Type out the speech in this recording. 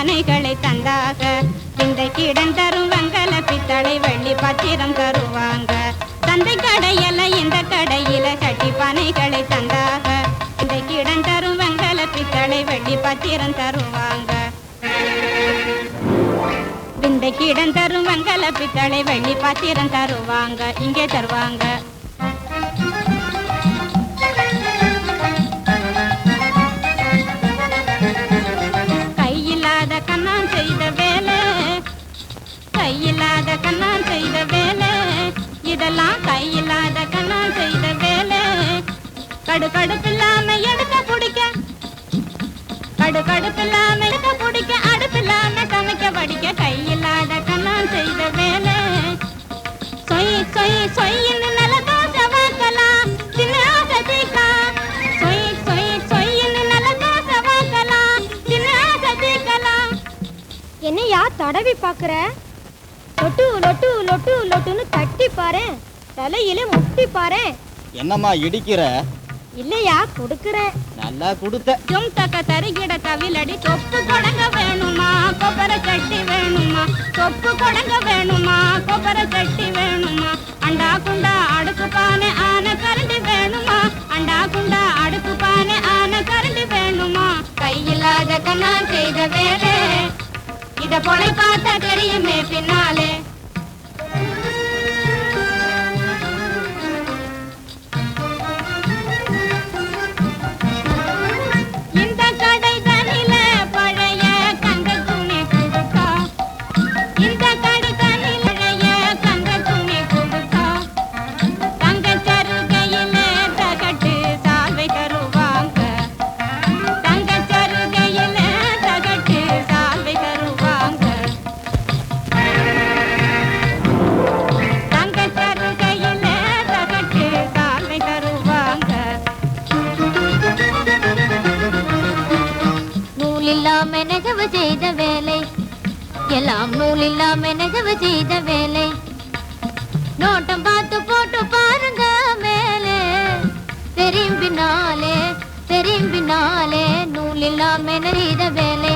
பானைகளை தந்தாக. இந்த கிடன் தரும் வெங்கல பித்தளை வெள்ளி பத்திரம் தருவாங்க. சந்தை கடையில இந்த கடையில சட்டி பானைகளை தந்தாக. இந்த கிடன் தரும் வெங்கல பித்தளை வெள்ளி பத்திரம் தருவாங்க. இந்த கிடன் தரும் வெங்கல பித்தளை வெள்ளி பத்திரம் தருவாங்க. இங்கே தருவாங்க. கையில்லாத கண்ணான் செய்த வேலை, கையில்லாத கண்ணான் செய்த வேலை, இதெல்லாம் கையில்லாத கண்ணான் செய்த வேலை. கடுக்கடுப்பில்லாம எடுக்க பிடிக்க, கடுக்கடுப்பில்லாம எடுக்க பிடிக்க, அடுப்பில்லாம சமைக்க படிக்க, கையில்லாத கண்ணான் செய்த வேலை. சொய் சொய் சொய்ன்னு நல்ல தோசை வாக்கலாம், சின்ன ஆசை தீக்கலாம். சொய் சொய் சொய்ன்னு நல்ல தோசை வாக்கலாம், சின்ன ஆசை தீக்கலாம். என்னையா தடவி பாக்குற? லொட்டு லொட்டு லொட்டு லொட்டுன்னு தட்டி பாரு, தலையில முட்டி பாரு. என்னம்மா இடிக்கிற? இல்லையா கொடுக்கறேன். நல்லா கொடுத்த. ஜும் தக்க தருகிட தவிலடி. தொப்பு கொடங்க வேணுமா, கொப்பரை சட்டி வேணுமா, தொப்பு கொடங்க வேணுமா, கொப்பரை சட்டி வேணுமா, அண்டா குண்டா அடுப்பு பானை ஆன கரண்டி வேணுமா, அண்டா குண்டா அடுப்பு பானை ஆன கரண்டி வேணுமா. கையில்லாத கண்ணான் செய்த வேலை, இத பொலை பார்த்தா தெரியுமே பின்னாலே. நெசவு செய்த வேலை எல்லாம் நூல் இல்லாம நெசவு செய்த வேலை. நோட்டம் பார்த்து போட்டு பாருங்க மேலே, தெரியும் பின்னாலே நூல் இல்லாம செய்த வேலை.